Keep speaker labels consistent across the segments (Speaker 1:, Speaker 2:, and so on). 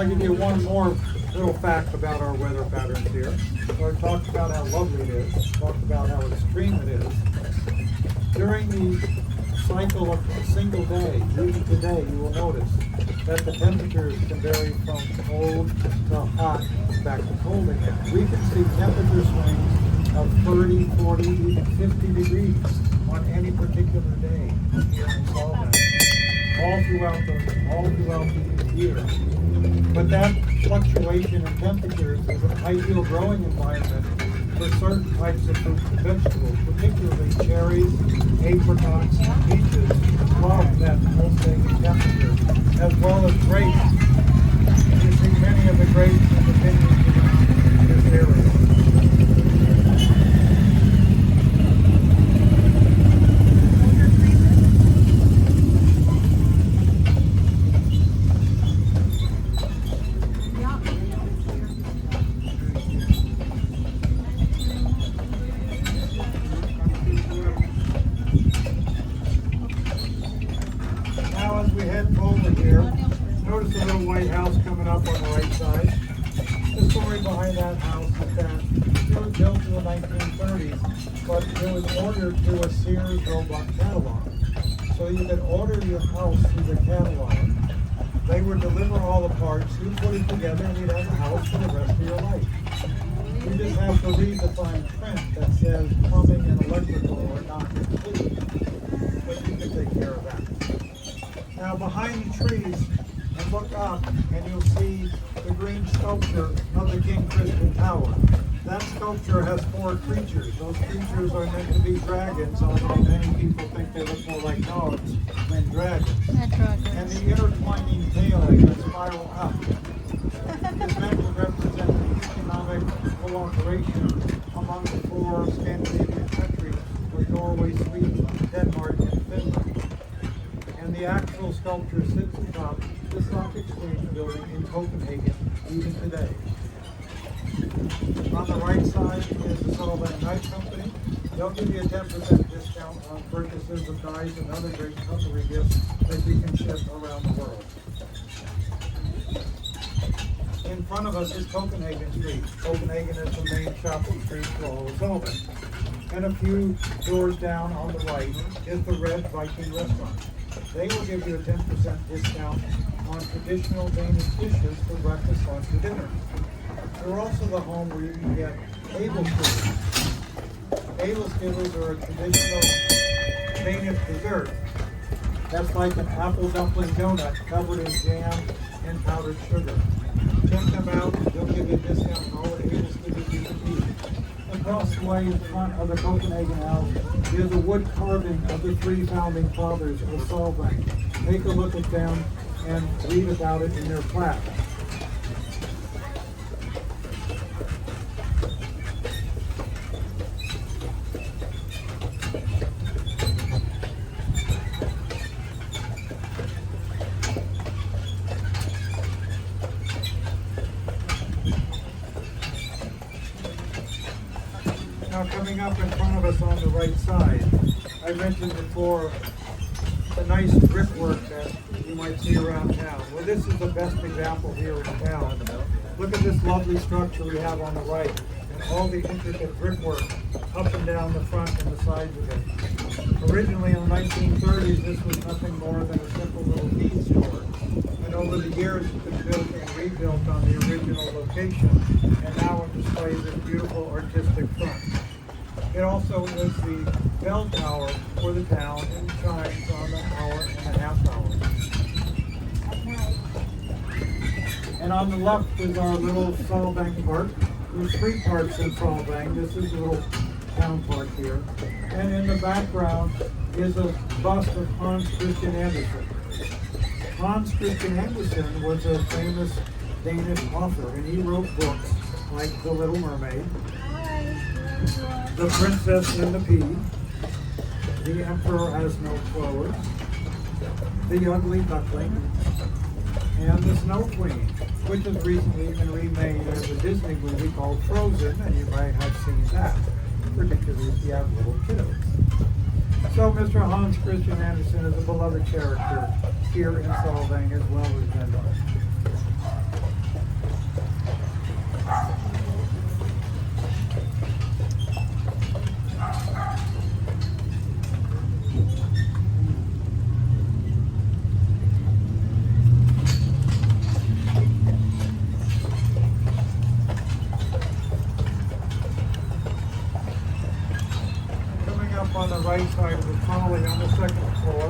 Speaker 1: I'll give you one more little fact about our weather patterns here. So I talked about how lovely it is, talked about how extreme it is. During the cycle of a single day, even today, you will notice that the temperatures can vary from cold to hot back to cold again. We can see temperature swings of 30, 40, even 50 degrees on any particular day here in Solvang, all throughout the year. But that fluctuation in temperatures is an ideal growing environment for certain types of fruits and vegetables, particularly cherries, apricots, peaches, love that pulsating temperature, as well as grapes. You see many of the grapes and the vineyards around this area. To a Sears Roebuck catalog. So you can order your house through the catalog. They would deliver all the parts, you put it together, and you'd have a house for the rest of your life. You just have to read the fine print that says plumbing and electrical are not complete, but you can take care of that. Now behind the trees, and look up, and you'll see the green sculpture of the King Christian Tower. That sculpture has 4 creatures. Those creatures are meant to be dragons, although many people think they look more like dogs than dragons. And the intertwining tail that spiral up is meant to represent the economic cooperation among the 4 Scandinavian countries with Norway, Sweden, Denmark, and Finland. And the actual sculpture sits atop the stock exchange building in Copenhagen even today. On the right side is the Solvang Knife Company. They'll give you a 10% discount on purchases of knives and other great cutlery gifts that you can ship around the world. In front of us is Copenhagen Street. Copenhagen is the main shopping street for all of Solvang. And a few doors down on the right is the Red Viking Restaurant. They will give you a 10% discount on traditional Danish dishes for breakfast, lunch, or dinner. They're also the home where you can get æbleskiver. Æbleskiver are a traditional Danish dessert. That's like an apple dumpling donut covered in jam and powdered sugar. Check them out. They'll give you a discount on all the æbleskivers you can eat. Across the way in front of the Copenhagen House is a wood carving of the 3 founding fathers of Solvang. Take a look at them and read about it in their plaque. Now coming up in front of us on the right side, I mentioned before the nice brickwork that you might see around town. Well, this is the best example here in town. Look at this lovely structure we have on the right, and all the intricate brickwork up and down the front and the sides of it. Originally in the 1930s, this was nothing more than a simple little feed store. And over the years, it's been built and rebuilt on the original location, and now it displays this beautiful artistic front. It also is the bell tower for the town and chimes on the hour and a half hour. And on the left is our little Solvang Park. There's 3 parks in Solvang. This is a little town park here. And in the background is a bust of Hans Christian Andersen. Hans Christian Andersen was a famous Danish author, and he wrote books like The Little Mermaid, The Princess and the Pea, The Emperor Has No Clothes, The Ugly Duckling, and The Snow Queen, which has recently been remade as a Disney movie called Frozen, and you might have seen that, particularly if you have little kiddos. So Mr. Hans Christian Andersen is a beloved character here in Solvang as well as Denmark. up on the right side of the trolley on the second floor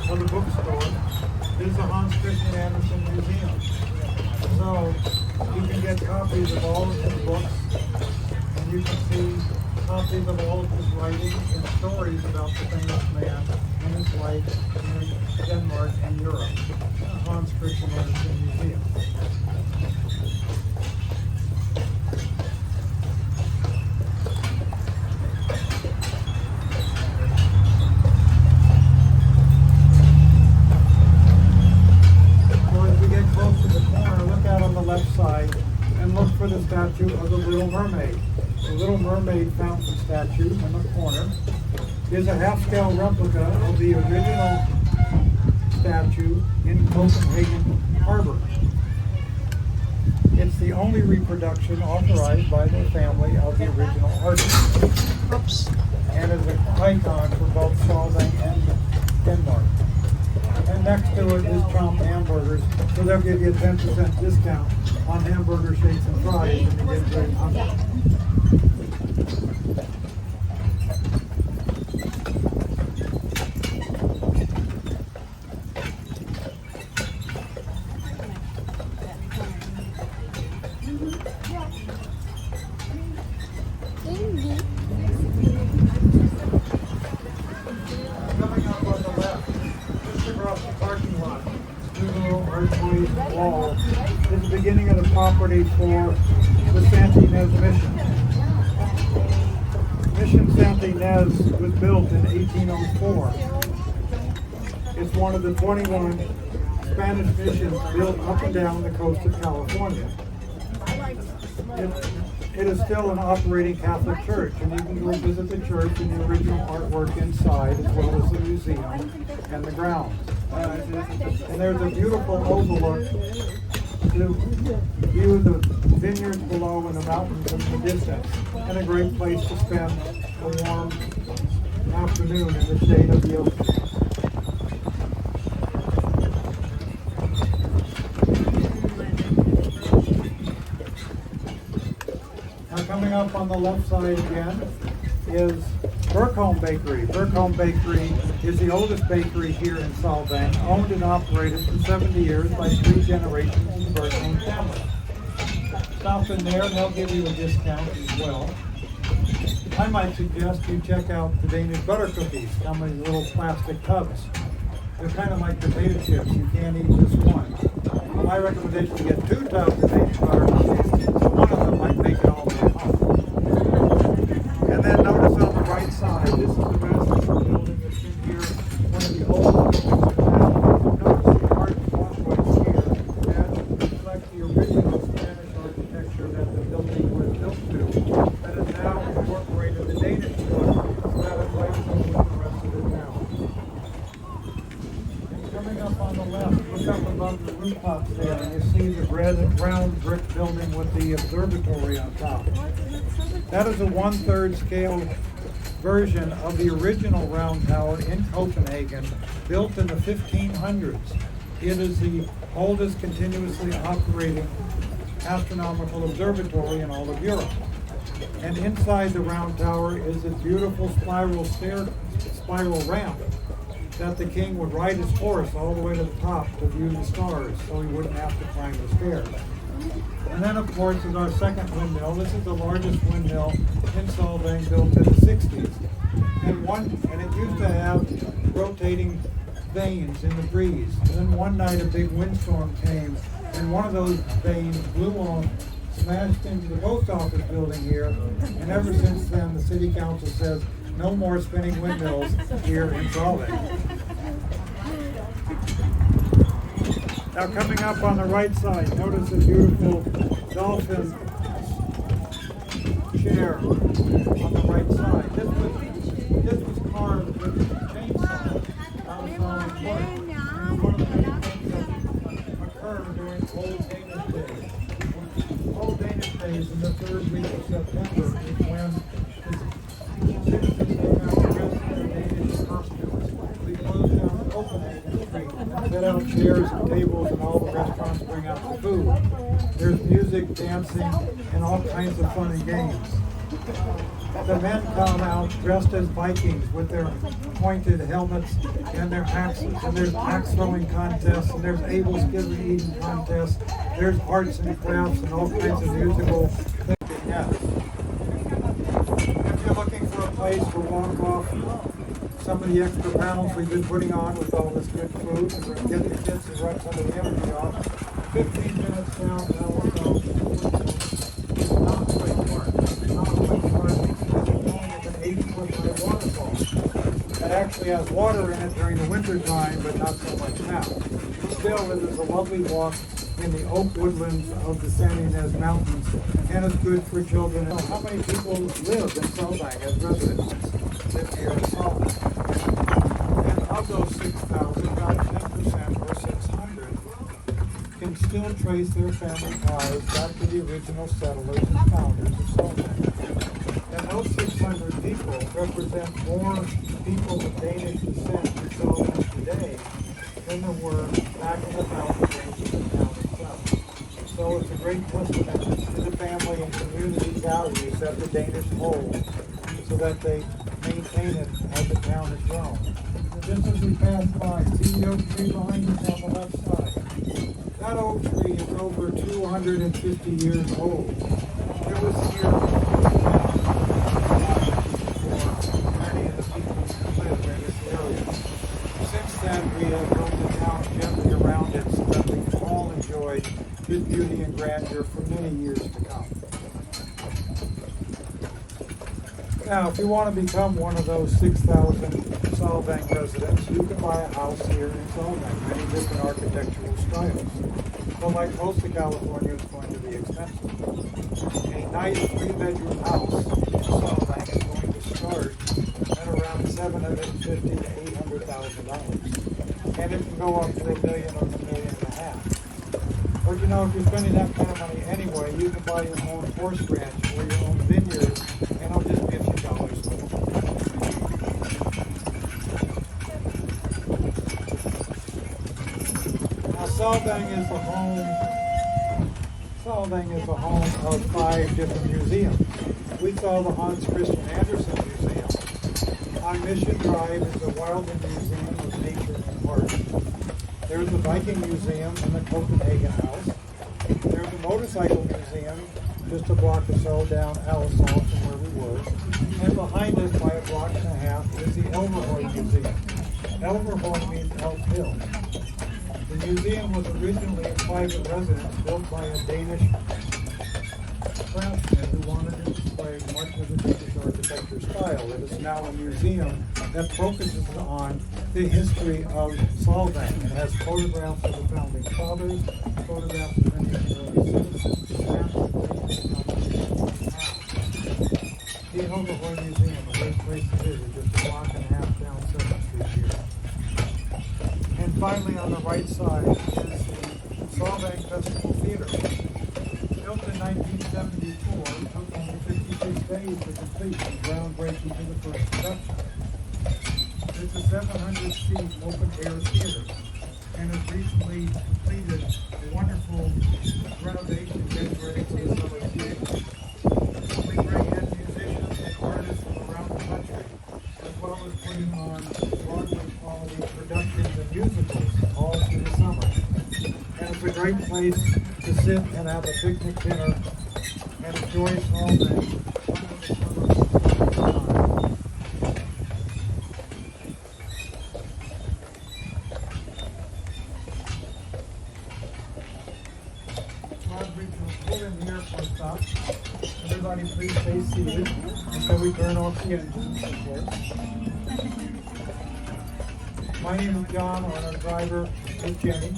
Speaker 1: of the bookstore is the Hans Christian Andersen Museum. So you can get copies of all of his books, and you can see copies of all of his writings and stories about the famous man and his life in Denmark and Europe. The Hans Christian Andersen Museum. And look for the statue of the Little Mermaid. The Little Mermaid fountain statue in the corner is a half-scale replica of the original statue in Copenhagen Harbor. It's the only reproduction authorized by the family of the original artist. Oops. And is an icon for both Solvang and Denmark. And next to it is Trump hamburgers, so they'll give you a 10% discount on hamburger shakes and fries and you get great hungry. Coming up on the left, just across the parking lot, through the little archway wall, is the beginning of the property for the St. Inez Mission. Mission St. Inez was built in 1804. It's one of the 21 Spanish missions built up and down the coast of California. It is still an operating Catholic church, and you can go visit the church and the original artwork inside, as well as the museum and the grounds. And there's a beautiful overlook to view the vineyards below and the mountains in the distance, and a great place to spend a warm afternoon in the shade of the ocean. Now coming up on the left side again is Berkholm Bakery. Berkholm Bakery is the oldest bakery here in Solvang, owned and operated for 70 years by 3 generations in the Berkholm family. Stop in there and they'll give you a discount as well. I might suggest you check out the Danish butter cookies, come in little plastic tubs. They're kind of like potato chips, you can't eat just one. My recommendation is to get 2 tubs of Danish butter cookies, so one of them might make it all the way home. And then notice on the right side, this is the residential building that's in here, one of the oldest buildings in town. Notice the art walkways here that reflect the original Spanish architecture that the building was built to, that is now incorporated the Danish look, so that it lights up with the rest of the town. And coming up on the left, look up above the rooftops there, and you see the red and brown brick building with the observatory on top. That is a 1/3 scale version of the original round tower in Copenhagen, built in the 1500s. It is the oldest continuously operating astronomical observatory in all of Europe. And inside the round tower is a beautiful spiral ramp that the king would ride his horse all the way to the top to view the stars, so he wouldn't have to climb the stairs. And then, of course, is our second windmill. This is the largest windmill in Solvang, built in the 60s. And it used to have rotating vanes in the breeze. And then one night a big windstorm came, and one of those vanes blew off, smashed into the post office building here, and ever since then the city council says no more spinning windmills here in Solvang. Now coming up on the right side, notice a beautiful dolphin chair on the right side. This was carved with a chainsaw out of solid wood. And one of the things that occurred during Old Danish days. Old Danish days in the 3rd week of September is when citizens came out to rest in their Danish costumes. We closed down Copenhagen Street, set out chairs and tables, and all the restaurants bring out the food. There's music, dancing, and all kinds of fun and games. The men come out dressed as Vikings with their pointed helmets and their axes, and there's axe throwing contests, and there's able skillet eating contests, there's arts and crafts and all kinds of musical things. Yes. If you're looking for a place to walk off some of the extra pounds we've been putting on with all this good food, and we're getting the kids to run some of the energy off, 15 minutes down, not quite far. It's an 80-foot high waterfall. It actually has water in it during the winter time, but not so much now. Still, it is a lovely walk in the oak woodlands of the San Ynez Mountains, and it's good for children. How many people live in Solvang as residents? Live here in Solvang. And of those 6,000, about 10% or 600 can still trace their family ties back to the original settlers and founders of Solvang. And those 600 people represent more people of Danish descent in Solvang today than there were back in the mountain ranges of the town itself. So it's a great testament to the family and community values that the Danish hold, so that they maintain it as the town has grown. Just as we pass by, see the oak tree behind us on the left side. That oak tree is over 250 years old. It was here for many of the people who live in this area. Since then, we have built the town gently around it so that we can all enjoy its beauty and grandeur for many years to come. Now, if you want to become one of those 6,000 Solvang residents, you can buy a house here in Solvang, many different architectural styles. But like most of California, it's going to be expensive. A nice 3-bedroom house in Solvang is going to start at around $750,000 to $800,000. And it can go up to $1 million or $1.5 million. But you know, if you're spending that kind of money anyway, you can buy your own horse ranch or your own vineyard, and it'll just give you dollars more. Now, Solvang is the home of 5 different museums. We saw the Hans Christian Andersen Museum. On Mission Drive is the Wildland Museum of Nature and Art. There's the Viking Museum in the Copenhagen House. There's a motorcycle museum just a block or so down Andersen from where we were. And behind us by a block and a half is the Elverhøj Museum. Elverhøj means Elf Hill. The museum was originally a private residence built by a Danish craftsman who wanted to display much of the Danish architecture style. It is now a museum that focuses on the history of Solvang. It has photographs of the founding fathers, photographs of many of the early citizens, the Elverhøj Museum, a great place to visit, just a block and a half down 7th Street here. And finally, on the right side is the Solvang Festival Theater. Built in 1974, it took only 56 days to complete and groundbreaking to the first production. It's a 700-seat open-air theater, and has recently completed a wonderful renovation getting ready for the summer season. We bring in musicians and artists from around the country, as well as putting on Broadway quality productions and musicals all through the summer. And it's a great place to sit and have a picnic dinner and enjoy Solvang. Pull in here for a stop. Everybody please stay seated until we turn off the engines, of course. My name is John, and our driver is Jenny.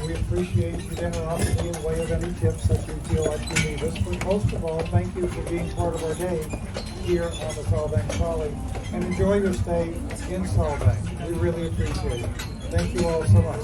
Speaker 1: We appreciate your generosity in the way of any tips that you feel like you need us. But most of all, thank you for being part of our day here on the Solvang Trolley. And enjoy your stay in Solvang. We really appreciate it. Thank you all so much.